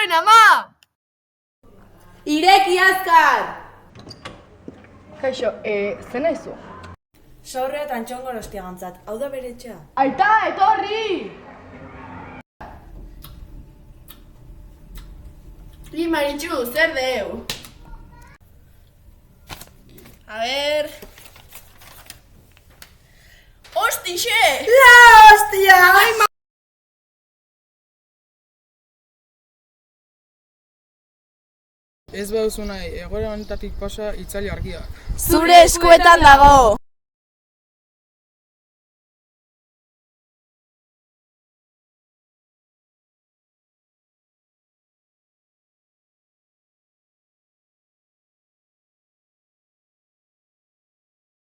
hemen, ama! Ireki azkar! Kaixo, zen aizu? Sorrea eta antxongorostiagantzat, hau da bere etxea. Aita, etorri! Maritxu, zer deu? A ver... Hostixe! La hostia! Ez baduzu nahi, egoera honetatik pasa itzali argiak. Zure eskuetan dago!